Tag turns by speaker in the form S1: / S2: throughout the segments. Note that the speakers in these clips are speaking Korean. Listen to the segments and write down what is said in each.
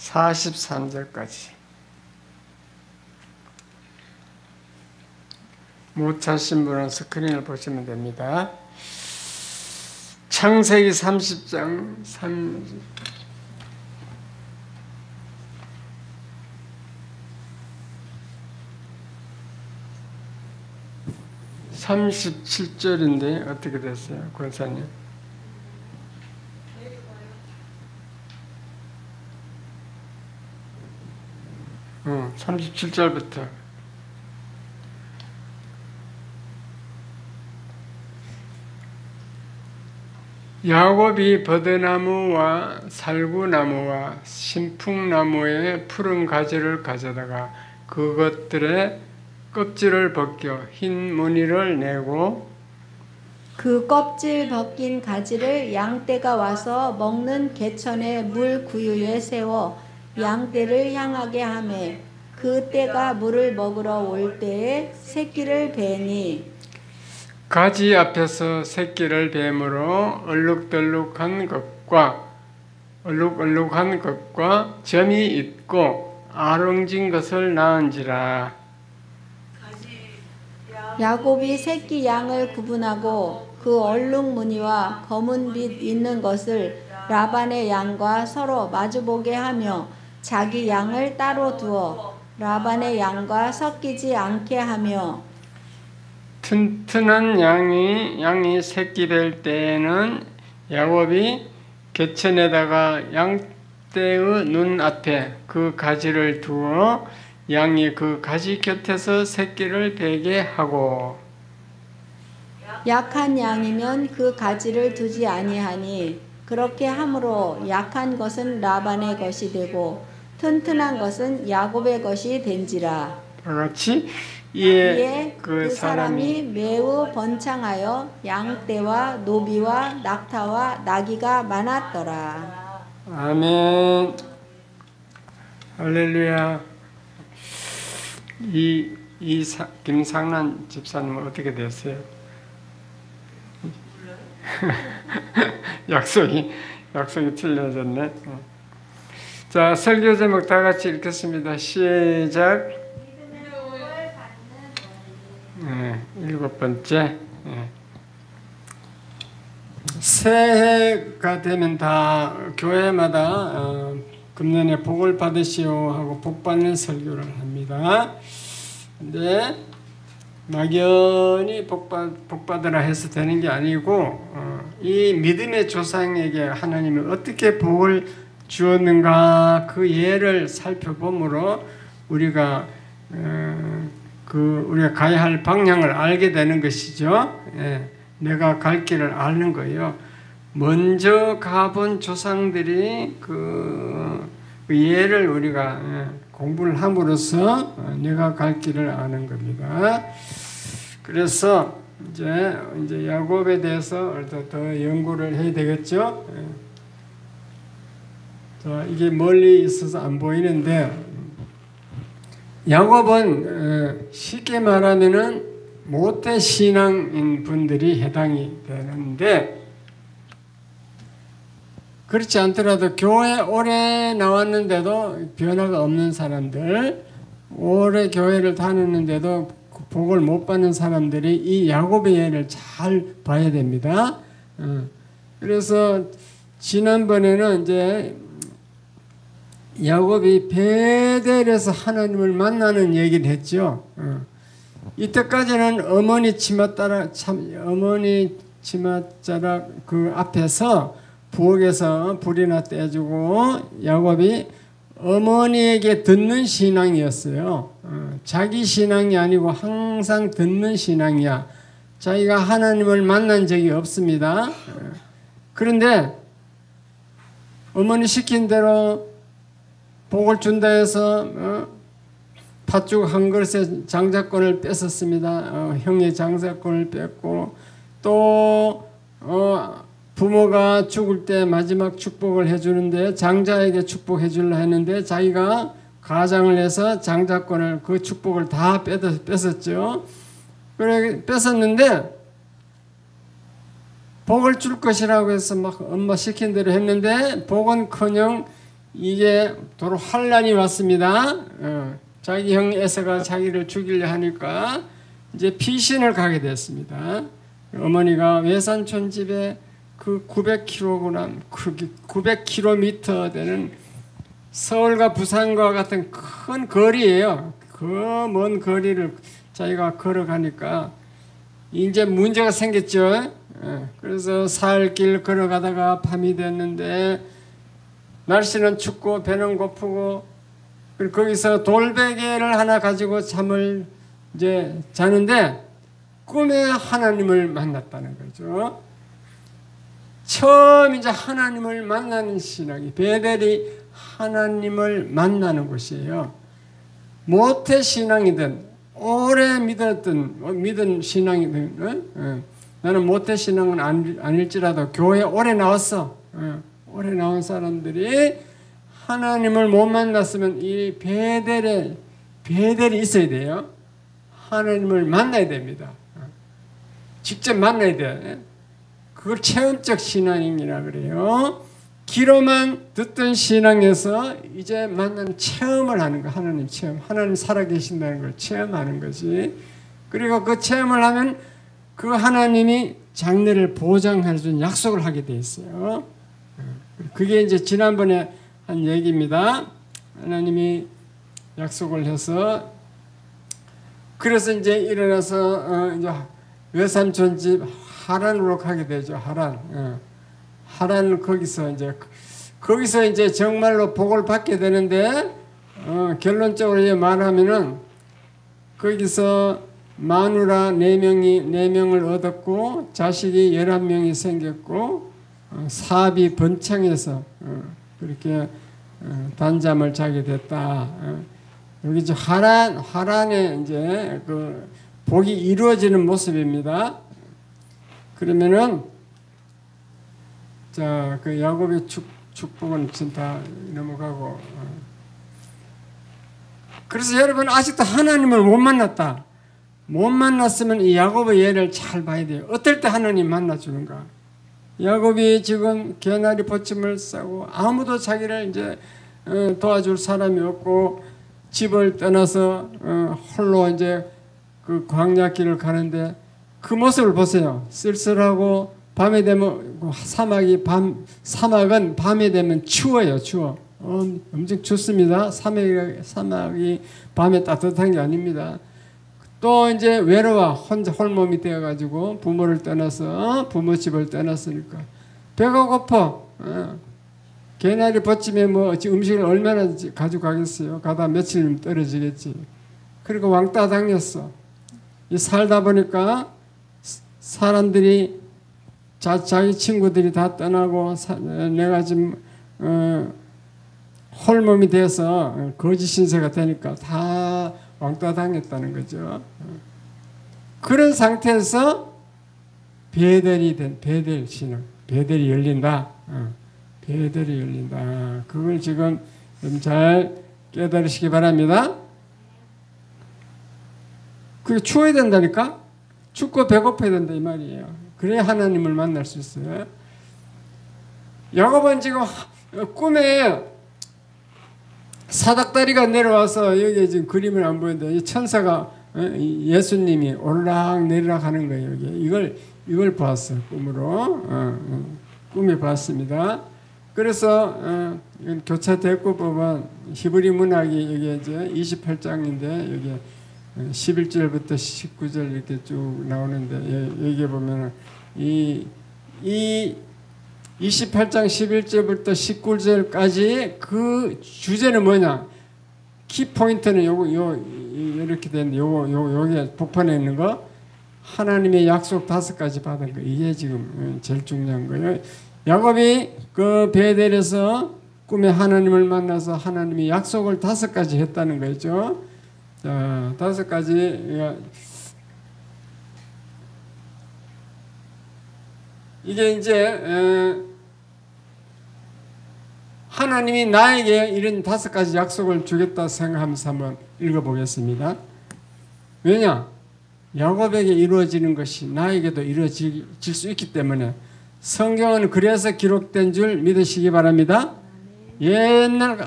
S1: 43절까지. 못 찾으신 분은 스크린을 보시면 됩니다. 창세기 30장 37절인데 어떻게 됐어요, 권사님? 37절부터. 야곱이 버드나무와 살구나무와 신풍나무의 푸른 가지를 가져다가 그것들의 껍질을 벗겨 흰 무늬를 내고
S2: 그 껍질 벗긴 가지를 양떼가 와서 먹는 개천의 물 구유에 세워 양떼를 향하게 하매 그 떼가 물을 먹으러 올 때에 새끼를 베니
S1: 가지 앞에서 새끼를 뱀으로 얼룩덜룩한 것과 점이 있고 아롱진 것을 낳은지라.
S2: 야곱이 새끼 양을 구분하고 그 얼룩 무늬와 검은 빛 있는 것을 라반의 양과 서로 마주보게 하며 자기 양을 따로 두어 라반의 양과 섞이지 않게 하며
S1: 튼튼한 양이 새끼 뵐 때에는 야곱이 개천에다가 양떼의 눈 앞에 그 가지를 두어 양이 그 가지 곁에서 새끼를 베게 하고
S2: 약한 양이면 그 가지를 두지 아니하니 그렇게 함으로 약한 것은 라반의 것이 되고 튼튼한 것은 야곱의 것이 된지라.
S1: 같이
S2: 이에 그 사람이 매우 번창하여 양떼와 노비와 낙타와 나귀가 많았더라.
S1: 아멘. 할렐루야. 김상란 집사님은 어떻게 됐어요? 약속이 틀려졌네. 자, 설교 제목 다 같이 읽겠습니다. 시작. 일곱 번째. 새해가 되면 다 교회마다 금년에 복을 받으시오 하고 복 받는 설교를 합니다. 근데 막연히 복 받으라 해서 되는 게 아니고 이 믿음의 조상에게 하나님이 어떻게 복을 주었는가 그 예를 살펴보므로 우리가 우리가 가야 할 방향을 알게 되는 것이죠. 내가 갈 길을 아는 거예요. 먼저 가본 조상들이 그 예를 우리가 공부를 함으로써 내가 갈 길을 아는 겁니다. 그래서 이제 야곱에 대해서 더 연구를 해야 되겠죠. 자, 이게 멀리 있어서 안 보이는데 야곱은 쉽게 말하면은 모태 신앙인 분들이 해당이 되는데 그렇지 않더라도 교회 오래 나왔는데도 변화가 없는 사람들, 오래 교회를 다녔는데도 복을 못 받는 사람들이 이 야곱의 예를 잘 봐야 됩니다. 그래서 지난번에는 이제 야곱이 베델에서 하나님을 만나는 얘기를 했죠. 이때까지는 어머니 치맛자락 그 앞에서 부엌에서 불이나 떼주고 야곱이 어머니에게 듣는 신앙이었어요. 자기 신앙이 아니고 항상 듣는 신앙이야. 자기가 하나님을 만난 적이 없습니다. 그런데 어머니 시킨 대로 복을 준다 해서 팥죽 한 그릇에 장자권을 뺏었습니다. 형의 장자권을 뺏고 또 부모가 죽을 때 마지막 축복을 해주는데 장자에게 축복해 주려 했는데 자기가 가장을 해서 장자권을 그 축복을 다 뺏었죠. 그래 뺏었는데 복을 줄 것이라고 해서 막 엄마 시킨 대로 했는데 복은커녕 이게 도로 환란이 왔습니다. 자기 형 에서가 자기를 죽이려 하니까 이제 피신을 가게 됐습니다. 어머니가 외산촌 집에 그 900kg, 900km 되는 서울과 부산과 같은 큰 거리예요. 그 먼 거리를 자기가 걸어가니까 이제 문제가 생겼죠. 그래서 사흘길 걸어가다가 밤이 됐는데 날씨는 춥고 배는 고프고 거기서 돌베개를 하나 가지고 잠을 이제 자는데 꿈에 하나님을 만났다는 거죠. 처음 이제 하나님을 만나는 신앙이 베델이 하나님을 만나는 곳이에요. 모태 신앙이든 오래 믿은 신앙이든 나는 모태 신앙은 아닐지라도 교회 오래 나왔어. 오래 나온 사람들이 하나님을 못 만났으면 이 베델이 있어야 돼요. 하나님을 만나야 됩니다. 직접 만나야 돼. 그걸 체험적 신앙이라 그래요. 귀로만 듣던 신앙에서 이제 만나는 체험을 하는 거. 하나님 체험. 하나님 살아계신다는 걸 체험하는 거지. 그리고 그 체험을 하면 그 하나님이 장래를 보장해 준 약속을 하게 돼 있어요. 그게 이제 지난번에 한 얘기입니다. 하나님이 약속을 해서 그래서 이제 일어나서 이제 외삼촌 집 하란으로 가게 되죠. 하란 거기서 이제 정말로 복을 받게 되는데 결론적으로 말하면은 거기서 마누라 4명을 얻었고 자식이 11명이 생겼고 사업이 번창해서 그렇게 단잠을 자게 됐다. 여기 이제 하란에 이제 그 복이 이루어지는 모습입니다. 그러면은 자, 그 야곱의 축복은 지금 다 넘어가고 그래서 여러분 아직도 하나님을 못 만났다. 못 만났으면 이 야곱의 예를 잘 봐야 돼요. 어떨 때 하나님 만나주는가? 야곱이 지금 개나리 보침을 싸고 아무도 자기를 이제 도와줄 사람이 없고 집을 떠나서 홀로 이제 그 광야길을 가는데 그 모습을 보세요. 쓸쓸하고 밤에 되면 사막은 밤에 되면 추워요. 추워. 엄청 춥습니다. 사막이 밤에 따뜻한 게 아닙니다. 또 이제 외로워 혼자 홀몸이 되어가지고 부모를 떠나서 부모 집을 떠났으니까 배가 고파. 개나리 버침에 뭐 음식을 얼마나 가지고 가겠어요. 가다 며칠 떨어지겠지. 그리고 왕따 당했어. 살다 보니까 사람들이 자기 친구들이 다 떠나고 내가 지금 홀몸이 돼서 거짓 신세가 되니까 다 왕따 당했다는 거죠. 그런 상태에서 베델 신앙, 베델이 열린다. 베델이 열린다. 그걸 지금 좀 잘 깨달으시기 바랍니다. 그게 추워야 된다니까? 춥고 배고파야 된다 이 말이에요. 그래야 하나님을 만날 수 있어요. 야곱은 지금 꿈에 사닥다리가 내려와서 여기 지금 그림을 안 보이는데 이 천사가 예수님이 오르락 내리락 하는 거예요. 여기 이걸 봤어요. 꿈으로 꿈에 봤습니다. 그래서 교차 대꾸법은 히브리 문학이 여기 이제 28장인데 여기 11절부터 19절 이렇게 쭉 나오는데 여기 보면은 이 28장 11절부터 19절까지 그 주제는 뭐냐? 키포인트는 이렇게 되는데 요게 복판에 있는 거 하나님의 약속 5가지 받은 거 이게 지금 제일 중요한 거예요. 야곱이 그 베델에서 꿈에 하나님을 만나서 하나님의 약속을 5가지 했다는 거죠. 자, 5가지 이게 이제 하나님이 나에게 이런 5가지 약속을 주겠다 생각하면서 한번 읽어보겠습니다. 왜냐? 야곱에게 이루어지는 것이 나에게도 이루어질 수 있기 때문에 성경은 그래서 기록된 줄 믿으시기 바랍니다. 옛날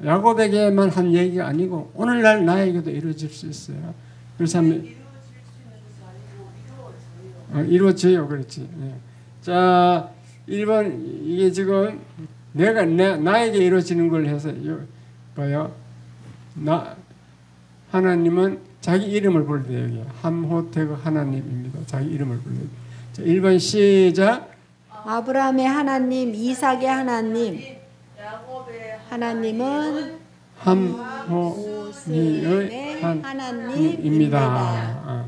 S1: 야곱에게만 한 얘기가 아니고 오늘날 나에게도 이루어질 수 있어요. 그래서 이루어져요. 그렇지. 예. 자, 1번 이게 지금 나에게 이루어지는 걸 해서 봐요. 하나님은 자기 이름을 부를 때 여기 함호태그 하나님입니다. 자기 이름을 부를 때. 자, 1번 시작.
S2: 아브라함의 하나님, 이삭의 하나님, 하나님은
S1: 함호니의 하나님입니다.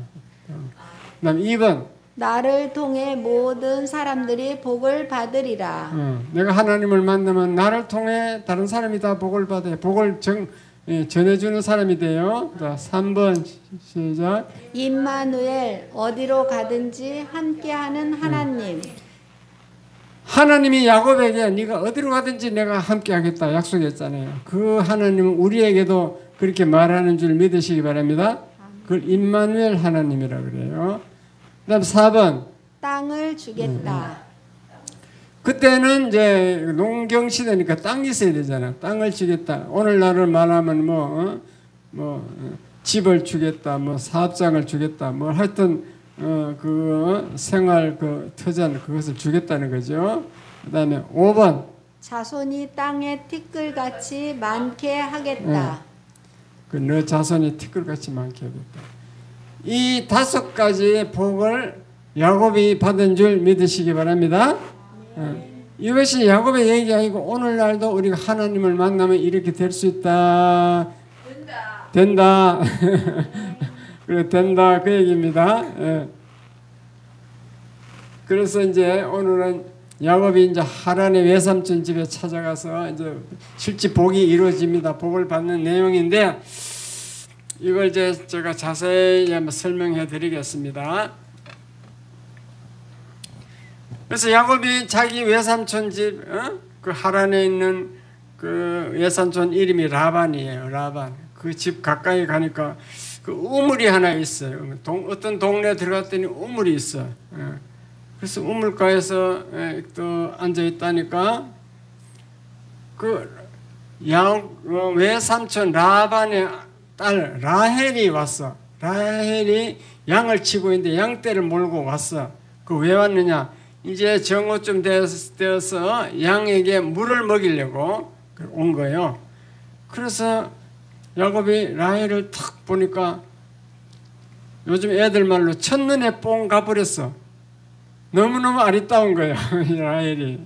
S1: 그다음 2번.
S2: 나를 통해 모든 사람들이 복을 받으리라.
S1: 내가 하나님을 만나면 나를 통해 다른 사람이 다 복을 받아요. 복을 전해주는 사람이 돼요. 자, 3번 시작.
S2: 임마누엘 어디로 가든지 함께하는 하나님.
S1: 하나님이 야곱에게 네가 어디로 가든지 내가 함께하겠다 약속했잖아요. 그 하나님은 우리에게도 그렇게 말하는 줄 믿으시기 바랍니다. 그걸 임마누엘 하나님이라 그래요. 그다음 4번. 땅을
S2: 주겠다.
S1: 그때는 이제 농경 시대니까 땅이 있어야 되잖아. 땅을 주겠다. 오늘날을 말하면 집을 주겠다. 사업장을 주겠다. 하여튼 그 생활 그 터전 그것을 주겠다는 거죠. 그다음에 5번.
S2: 자손이 땅에 티끌같이 많게 하겠다.
S1: 너 자손이 티끌같이 많게 하겠다. 이 5가지의 복을 야곱이 받은 줄 믿으시기 바랍니다. 이것이 야곱의 얘기 아니고 오늘날도 우리가 하나님을 만나면 이렇게 될 수 있다. 된다. 그래 된다 그 얘기입니다. 그래서 이제 오늘은 야곱이 이제 하란의 외삼촌 집에 찾아가서 이제 실제 복이 이루어집니다. 복을 받는 내용인데. 이걸 이제 제가 자세히 한번 설명해 드리겠습니다. 그래서 야곱이 자기 외삼촌 집, 그 하란에 있는 그 외삼촌 이름이 라반이에요. 라반. 그 집 가까이 가니까 그 우물이 하나 있어요. 어떤 동네에 들어갔더니 우물이 있어. 그래서 우물가에서 또 앉아 있다니까 그 외삼촌 라반의 딸 라헬이 왔어. 라헬이 양을 치고 있는데 양떼를 몰고 왔어. 그 왜 왔느냐? 이제 정오쯤 되어서 양에게 물을 먹이려고 온 거예요. 그래서 야곱이 라헬을 탁 보니까 요즘 애들 말로 첫눈에 뽕 가버렸어. 너무너무 아리따운 거야. 라헬이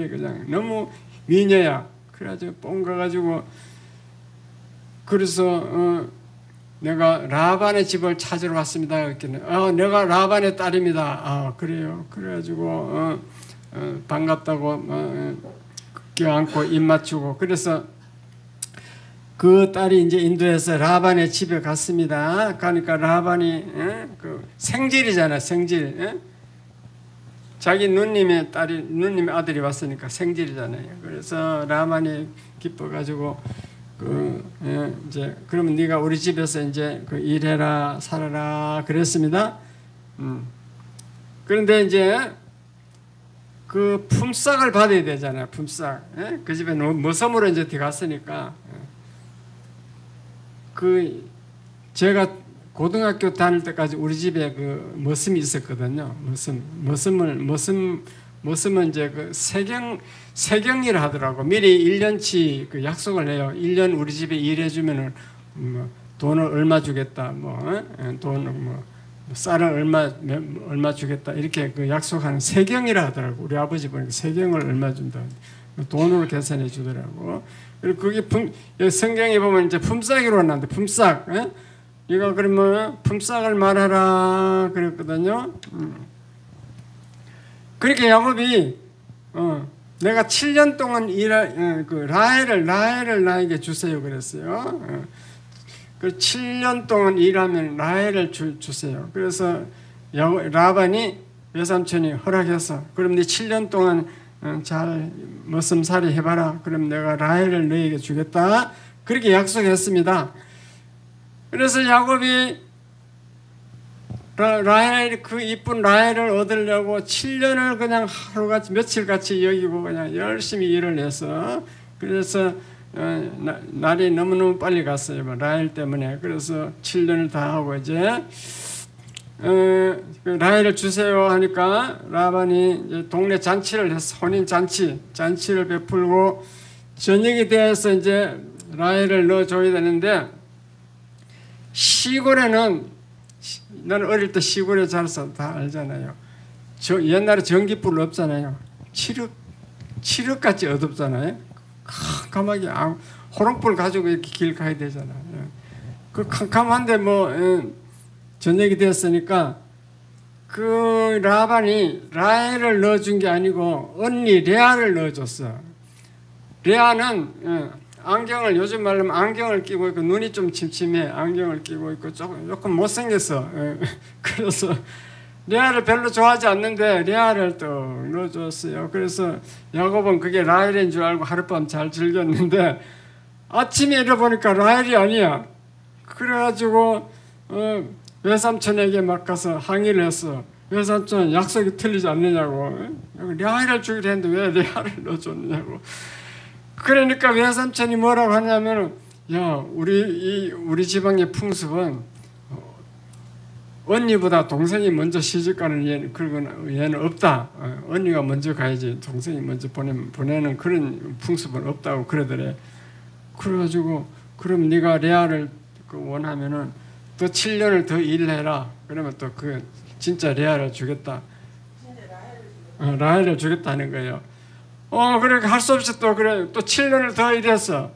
S1: 그냥 너무 미녀야. 그래가지고 뽕 가가지고 그래서 내가 라반의 집을 찾으러 왔습니다. 그랬더니 내가 라반의 딸입니다. 그래요. 그래가지고 반갑다고 껴안고 입 맞추고 그래서 그 딸이 이제 인도에서 라반의 집에 갔습니다. 가니까 라반이 그 생질이잖아. 생질. 자기 누님의 아들이 왔으니까 생질이잖아요. 그래서 라반이 기뻐가지고 이제 그러면 네가 우리 집에서 이제 그 일해라 살아라 그랬습니다. 그런데 이제 그 품삯을 받아야 되잖아요. 품삯. 그 집에 모섬으로 이제 들어갔으니까 그 제가 고등학교 다닐 때까지 우리 집에 그 머슴이 있었거든요. 머슴은 이제 그 세경일을 하더라고. 미리 1년치 그 약속을 해요. 1년 우리 집에 일해주면은 돈을 얼마 주겠다. 돈을 쌀을 얼마 주겠다. 이렇게 그 약속하는 세경이라 하더라고. 우리 아버지 보니까 세경을 얼마 준다. 돈으로 계산해 주더라고. 그리고 그게 성경에 보면 이제 품삯이로 나는데 품삯. 이거 그러면 품삯을 말하라 그랬거든요. 그렇게 야곱이 내가 7년 동안 그 라헬을 나에게 주세요 그랬어요. 그 7년 동안 일하면 라헬을 주세요. 그래서 라반이 외삼촌이 허락해서 그럼 네 7년 동안 잘 머슴살이 해봐라. 그럼 내가 라헬을 너에게 주겠다. 그렇게 약속했습니다. 그래서 야곱이 라헬 그 이쁜 라헬을 얻으려고 7년을 그냥 하루같이 며칠같이 여기고 그냥 열심히 일을 해서 그래서 날이 너무너무 빨리 갔어요. 라헬 때문에. 그래서 7년을 다 하고 이제 라헬을 주세요 하니까 라반이 이제 동네 잔치를 했어. 혼인 잔치를 베풀고 저녁이 되어서 이제 라헬을 넣어줘야 되는데 시골에는 나는 어릴 때 시골에 자라서 다 알잖아요. 옛날에 전기불 없잖아요. 칠흑같이 어둡잖아요. 캄캄하게 호롱불 가지고 이렇게 길 가야 되잖아요. 그 캄캄한데 저녁이 됐으니까 그 라반이 라헬을 넣어준 게 아니고 언니 레아를 넣어줬어. 레아는 안경을 요즘 말로 안경을 끼고 있고 눈이 좀 침침해. 안경을 끼고 있고 조금 못생겼어. 그래서 레아를 별로 좋아하지 않는데 레아를 또 넣어줬어요. 그래서 야곱은 그게 라헬인 줄 알고 하룻밤 잘 즐겼는데 아침에 일어보니까 라헬이 아니야. 그래가지고 외삼촌에게 막 가서 항의를 했어. 외삼촌 약속이 틀리지 않느냐고. 레아를 주기로 했는데 왜 레아를 넣어줬느냐고. 그러니까 외삼촌이 뭐라고 하냐면 야 우리 지방의 풍습은 언니보다 동생이 먼저 시집가는 얘는 없다. 언니가 먼저 가야지 동생이 먼저 보내는 그런 풍습은 없다고 그러더래. 그래가지고 그럼 네가 레아를 원하면은 또 7년을 더 일해라. 그러면 또 그 진짜 레아를 주겠다. 라헬을 주겠다는 거예요. 그래 할 수 없이 또 7년을 더 일했어.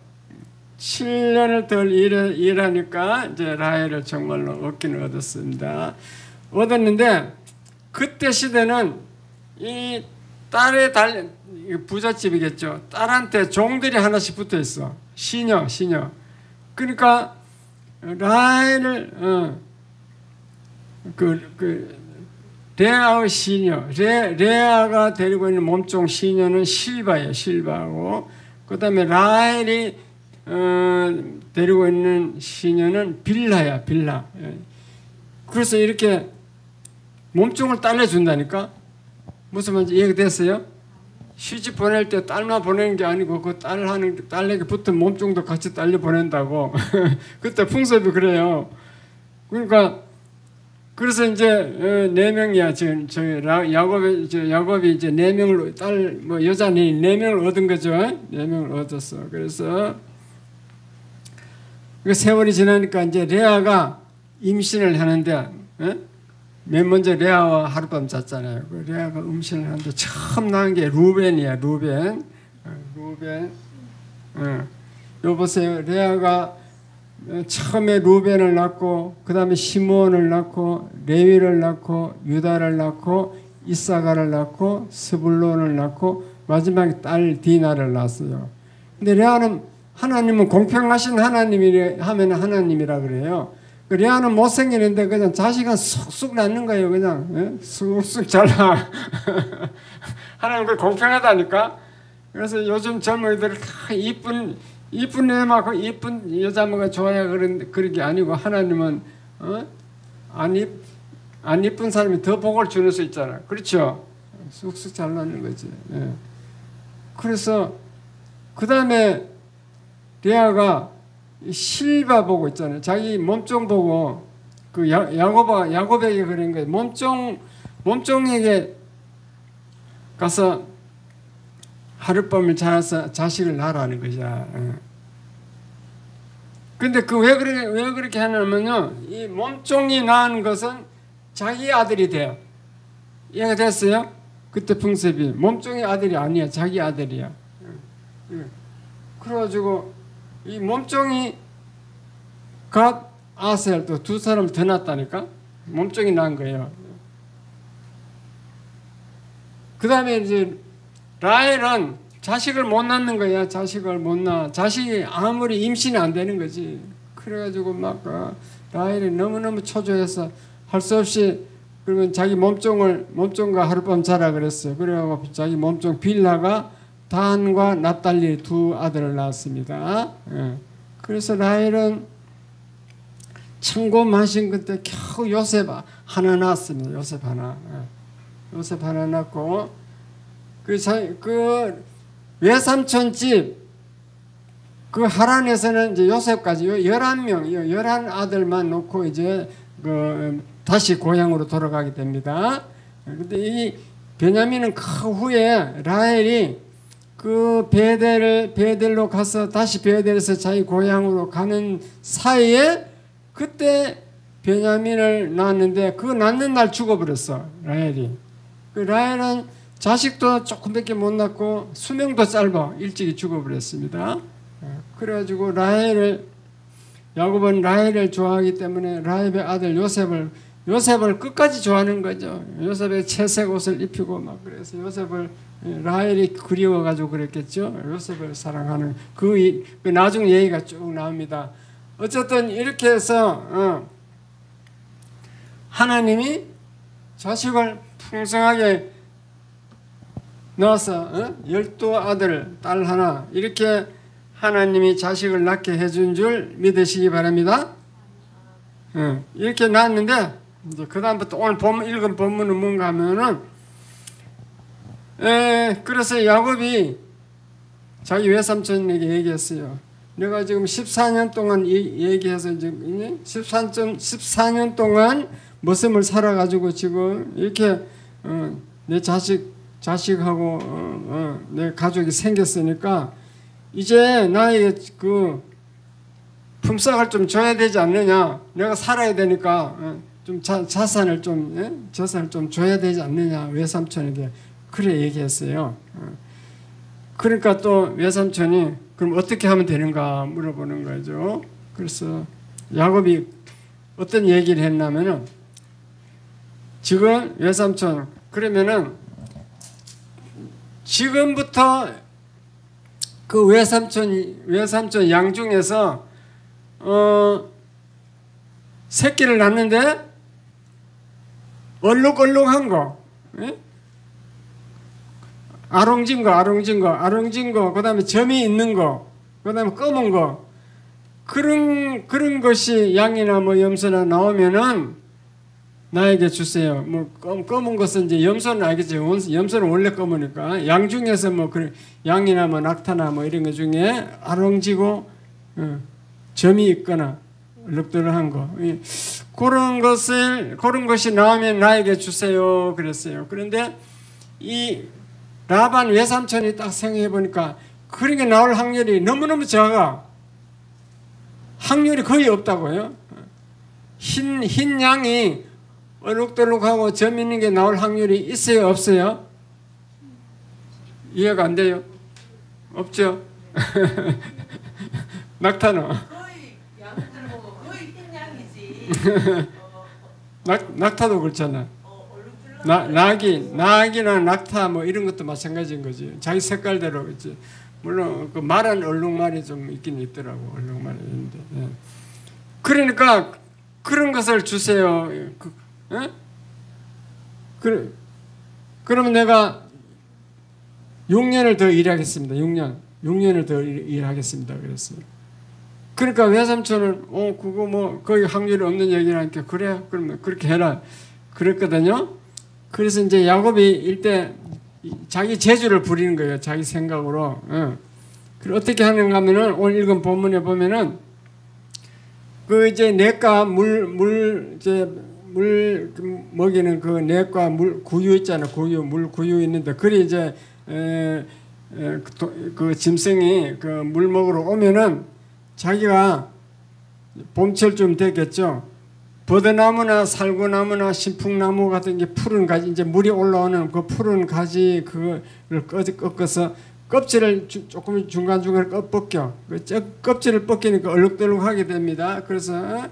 S1: 7년을 더 일하니까 이제 라헬을 정말로 얻기는 얻었습니다. 얻었는데 그때 시대는 이 딸의 부잣집이겠죠. 딸한테 종들이 하나씩 붙어 있어. 시녀. 그러니까 라헬을 레아의 시녀, 레아가 데리고 있는 몸종 시녀는 실바고, 그 다음에 라헬이 데리고 있는 시녀는 빌라야. 그래서 이렇게 몸종을 딸려준다니까. 무슨 말인지 이해됐어요? 시집 보낼 때 딸만 보내는 게 아니고 그 딸에게 붙은 몸종도 같이 딸려 보낸다고. 그때 풍습이 그래요. 그러니까 그래서 이제 4명이야. 야곱이 이제 4명을 여자니 4명을 얻은 거죠. 4명을 얻었어. 그래서 세월이 지나니까 이제 레아가 임신을 하는데, 맨 먼저 레아와 하룻밤 잤잖아요. 레아가 임신을 하는데 처음 낳은 게 루벤이야. 루벤. 요 보세요. 레아가 처음에 루벤을 낳고 그 다음에 시므온을 낳고 레위를 낳고 유다를 낳고 이사가를 낳고 스불론을 낳고 마지막에 딸 디나를 낳았어요. 근데 레아는 하나님은 공평하신 하나님이라 그래요. 레아는 못생기는데 그냥 자식은 쑥쑥 낳는 거예요. 그냥 쑥쑥 잘 낳아. 하나님 그 공평하다니까. 그래서 요즘 젊은이들 다 이쁜 애만 이쁜 여자만 좋아야 그런 게 아니고 하나님은 안 이쁜 사람이 더 복을 주는 수 있잖아. 그렇죠? 쑥쑥 잘 낳는 거지. 그래서 그 다음에 레아가 실바 보고 있잖아요. 자기 몸종 보고 그 야곱에게 그런 거예요. 몸종에게 가서 하룻밤을 자서 자식을 낳으라는 것이야. 근데 왜 그렇게 하냐면요. 이 몸종이 낳은 것은 자기 아들이 돼요. 이해가 됐어요? 그때 풍습이. 몸종의 아들이 아니야. 자기 아들이야. 그래가지고 이 몸종이 갓 아셀 또 두 사람을 더 낳았다니까. 몸종이 낳은 거예요. 그 다음에 이제 라헬은 자식을 못 낳는 거야. 자식을 못 낳아. 자식이 아무리 임신이 안 되는 거지. 그래가지고 막 라헬이 너무너무 초조해서 할 수 없이 그러면 자기 몸종과 하룻밤 자라 그랬어요. 그래가지고 자기 몸종 빌라가 단과 납달리 두 아들을 낳았습니다. 그래서 라헬은 천고만신 그때 겨우 요셉 하나 낳았습니다. 요셉 하나 낳고 그 외삼촌 집 그 하란에서는 이제 요셉까지 11명, 11아들만 놓고 이제 다시 고향으로 돌아가게 됩니다. 근데 이 베냐민은 그 후에 라헬이 그 베델로 가서 다시 베델에서 자기 고향으로 가는 사이에 그때 베냐민을 낳았는데 그 낳는 날 죽어버렸어, 라헬이. 그 라헬은 자식도 조금밖에 못 낳고 수명도 짧아 일찍이 죽어버렸습니다. 그래가지고 야곱은 라헬을 좋아하기 때문에 라헬의 아들 요셉을 끝까지 좋아하는 거죠. 요셉의 채색 옷을 입히고 막 그래서 요셉을 라헬이 그리워가지고 그랬겠죠. 요셉을 사랑하는 그 나중 얘기가 쭉 나옵니다. 어쨌든 이렇게 해서 하나님이 자식을 풍성하게 넣어서 12아들 딸 하나 이렇게 하나님이 자식을 낳게 해준 줄 믿으시기 바랍니다. 이렇게 낳았는데 이제 그 다음부터 오늘 읽은 본문은 뭔가 하면은 그래서 야곱이 자기 외삼촌에게 얘기했어요. 내가 지금 14년 동안 얘기해서 지금 14년 동안 머슴을 살아가지고 지금 이렇게 내 자식하고 내 가족이 생겼으니까 이제 나에게 그 품삯을 좀 줘야 되지 않느냐. 내가 살아야 되니까 좀 자산을 좀 줘야 되지 않느냐. 외삼촌에게 그래 얘기했어요. 그러니까 또 외삼촌이 그럼 어떻게 하면 되는가 물어보는 거죠. 그래서 야곱이 어떤 얘기를 했냐면은 지금 외삼촌 그러면은 지금부터 그 외삼촌 양 중에서 새끼를 낳는데 얼룩얼룩한 거, 아롱진 거, 그 다음에 점이 있는 거, 그 다음에 검은 거, 그런 것이 양이나 뭐 염소나 나오면은 나에게 주세요. 뭐 검은 것은 이제 염소는 알겠죠. 염소는 원래 검으니까. 양 중에서 뭐 양이나 뭐 낙타나 뭐 이런 것 중에 아롱지고 점이 있거나 얼룩덜룩한 거 그런 것이 나오면 나에게 주세요. 그랬어요. 그런데 이 라반 외삼촌이 딱 생각해 보니까 그런 게 나올 확률이 너무너무 작아. 확률이 거의 없다고요. 흰 양이 얼룩덜룩하고 점 있는 게 나올 확률이 있어요, 없어요? 이해가 안 돼요? 없죠? 낙타는?
S3: 거의 양들 보고 거의 흰 양이지.
S1: 낙타도 그렇잖아. 낙이나 낙타 뭐 이런 것도 마찬가지인 거지. 자기 색깔대로 그렇지. 물론 그 말은 얼룩말이 좀 있긴 있더라고. 얼룩말이 있는데. 예. 그러니까 그런 것을 주세요. 그러면 내가 6년을 더 일하겠습니다. 6년을 더 일하겠습니다. 그랬어요. 그러니까 외삼촌은 그거 뭐 거의 확률이 없는 얘기라니까 그래 그러면 그렇게 해라 그랬거든요. 그래서 이제 야곱이 일대 자기 재주를 부리는 거예요. 자기 생각으로. 그리고 어떻게 하는가 하면은 오늘 읽은 본문에 보면은 그 이제 냇가 물 먹이는 그 냇가 물 구유 있잖아. 물 구유 있는데 그래 이제 그 짐승이 그 물 먹으러 오면은 자기가 봄철쯤 됐겠죠. 버드나무나 살구나무나 신풍나무 같은 게 푸른 가지 이제 물이 올라오는 그 푸른 가지 그걸 꺾어서 껍질을 조금 중간중간 벗겨. 그 껍질을 벗기니까 얼룩덜룩하게 됩니다. 그래서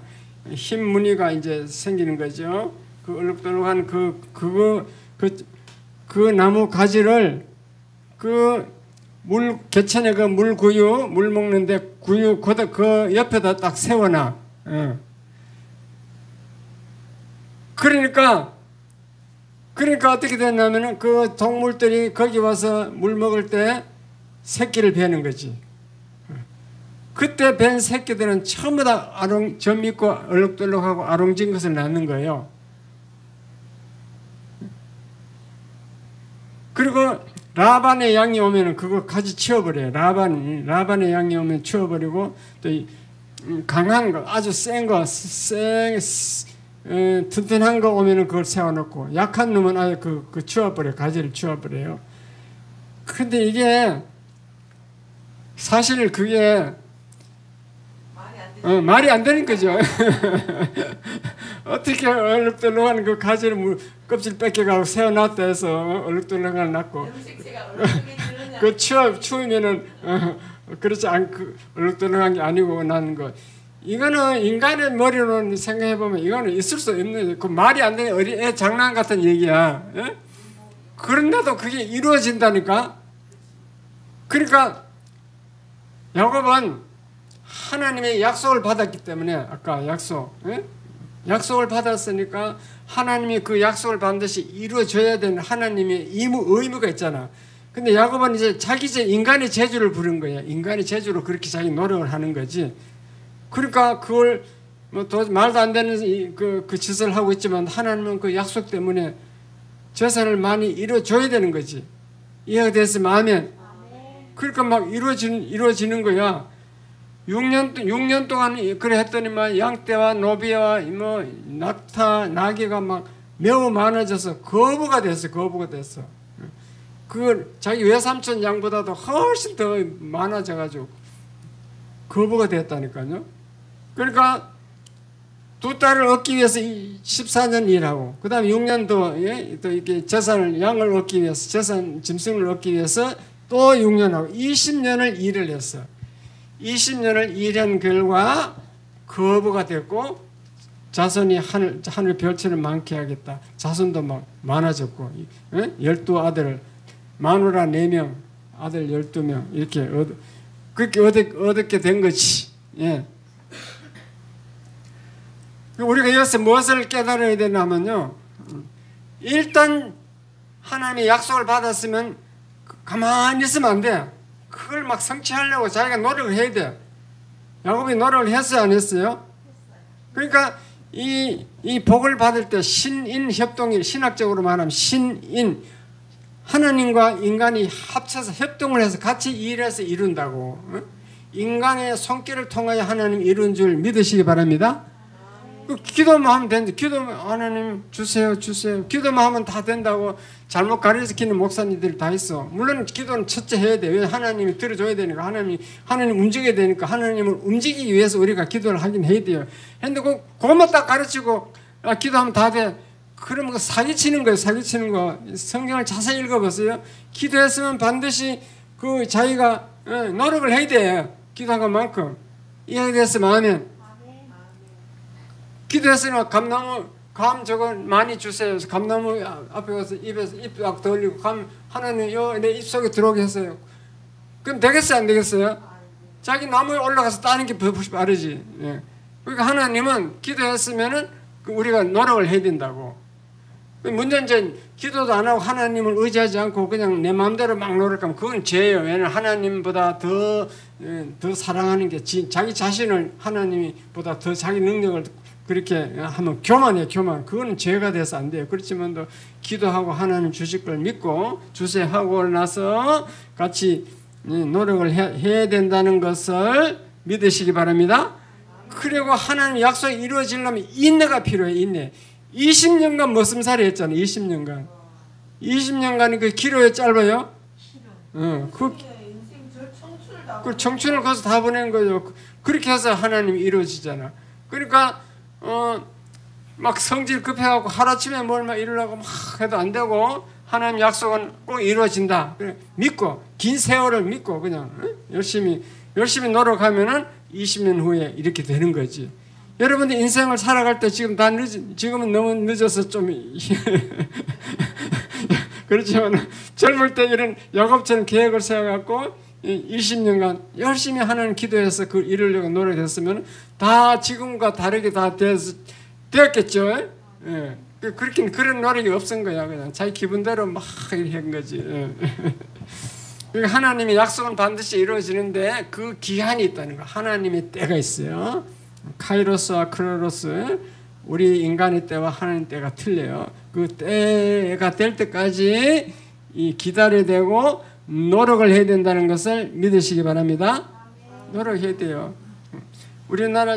S1: 흰 무늬가 이제 생기는 거죠. 그 얼룩덜룩한 그 나무 가지를 물 개천에 그 물구유 물 먹는데 구유 그 옆에다 딱 세워놔. 그러니까 어떻게 됐냐면은 그 동물들이 거기 와서 물 먹을 때 새끼를 베는 거지. 그때 벤 새끼들은 전부 다 점 있고 얼룩덜룩하고 아롱진 것을 낳는 거예요. 그리고 라반의 양이 오면은 그거 가지 치워버려요. 라반의 양이 오면 치워버리고 또 강한 거, 아주 센 거, 튼튼한 거 오면은 그걸 세워놓고 약한 놈은 아예 그 치워버려요. 가지를 치워버려요. 근데 이게 사실 그게 말이 안 되는 거죠. 어떻게 얼룩덜룩한 그 가지를 껍질 뺏겨가고 세워놨다 해서 얼룩덜룩한 놨고 그 추우면은 그렇지 않고 얼룩덜룩한 게 아니고 나는 거. 이거는 인간의 머리로 생각해보면 이거는 있을 수 없는 그 말이 안 되는 어린애 장난 같은 얘기야. 예? 그런데도 그게 이루어진다니까. 그러니까 야곱은 하나님의 약속을 받았기 때문에 아까 약속, 예? 약속을 받았으니까 하나님이 그 약속을 반드시 이루어줘야 되는 하나님의 의무가 있잖아. 근데 야곱은 이제 자기 인간의 재주를 부른 거야. 인간의 재주로 그렇게 자기 노력을 하는 거지. 그러니까 그걸 뭐 말도 안 되는 그 짓을 하고 있지만 하나님은 그 약속 때문에 재산을 많이 이루어줘야 되는 거지. 이해가 됐으면 아멘. 그러니까 막 이루어지는 거야. 6년 동안 그래 했더니만 양떼와 노비와 뭐 낙타, 나귀가 막 매우 많아져서 거부가 됐어. 그걸 자기 외삼촌 양보다도 훨씬 더 많아져가지고 거부가 됐다니까요. 그러니까 두 딸을 얻기 위해서 14년 일하고 그 다음에 6년 또 이렇게 양을 얻기 위해서 짐승을 얻기 위해서 또 6년 하고 20년을 일을 했어. 20년을 일한 결과 거부가 됐고 자손이 하늘 별처럼 많게 하겠다. 자손도 막 많아졌고 12아들 마누라 4명 아들 12명 이렇게 그렇게 얻게 된 거지. 예. 우리가 여기서 무엇을 깨달아야 되냐면요. 일단 하나님의 약속을 받았으면 가만히 있으면 안 돼. 그걸 막 성취하려고 자기가 노력을 해야 돼. 야곱이 노력을 했어요, 안 했어요? 그러니까 이 복을 받을 때 신인 협동이 신학적으로 말하면 신인 하나님과 인간이 합쳐서 협동을 해서 같이 일해서 이룬다고. 인간의 손길을 통하여 하나님 이룬 줄 믿으시기 바랍니다. 기도만 하면 되는데 기도만 하나님 주세요. 기도만 하면 다 된다고 잘못 가르치는 목사님들이 다 있어. 물론 기도는 첫째 해야 돼. 왜 하나님이 들어줘야 되니까 하나님 움직여야 되니까 하나님을 움직이기 위해서 우리가 기도를 하긴 해야 돼요. 근데 그것만 딱 가르치고 기도하면 다 돼. 그러면 사기치는 거예요. 사기치는 거. 성경을 자세히 읽어보세요. 기도했으면 반드시 그 자기가 노력을 해야 돼. 기도한 것만큼. 이해가 됐으면 아멘. 기도했으니까 감 저거 많이 주세요. 감나무 앞에 가서 입에서 입 딱 돌리고 감 하나님 내 입속에 들어오게 했어요. 그럼 되겠어요, 안 되겠어요? 자기 나무에 올라가서 따는 게 빠르지. 예. 그러니까 하나님은 기도했으면은 우리가 노력을 해야 된다고. 문제는 이제 기도도 안 하고 하나님을 의지하지 않고 그냥 내 마음대로 막 노력하면 그건 죄예요. 왜냐하면 하나님보다 더 사랑하는 게 자기 자신을 하나님보다 더 자기 능력을 그렇게 하면 교만. 그거는 죄가 돼서 안 돼요. 그렇지만도 기도하고 하나님 주실 걸 믿고 주세 하고 나서 같이 노력을 해야 된다는 것을 믿으시기 바랍니다. 그리고 하나님 약속이 이루어지려면 인내가 필요해. 인내. 20년간 머슴살이 했잖아요. 20년간. 20년간이 그 기로에 짧아요? 그 청춘을 거기서 다 보낸 거죠. 그렇게 해서 하나님이 이루어지잖아. 그러니까 막 성질 급해갖고 하루아침에 뭘 막 이루려고 막 해도 안 되고 하나님 약속은 꼭 이루어진다. 그래, 믿고 긴 세월을 믿고 그냥 열심히 노력하면은 20년 후에 이렇게 되는 거지. 여러분들 인생을 살아갈 때 지금은 너무 늦어서 좀 그렇지만 젊을 때 이런 야곱처럼 계획을 세워갖고 20년간 열심히 하나님 기도해서 그 이루려고 노력했으면 다 지금과 다르게 다 되었겠죠. 예. 그런 노력이 없은 거야. 그냥 자기 기분대로 막 이렇게 한 거지. 예. 그러니까 하나님의 약속은 반드시 이루어지는데 그 기한이 있다는 거. 하나님의 때가 있어요. 카이로스와 크로노스, 우리 인간의 때와 하나님 때가 틀려요. 그 때가 될 때까지 이 기다려야 되고 노력을 해야 된다는 것을 믿으시기 바랍니다. 노력해야 돼요. 우리나라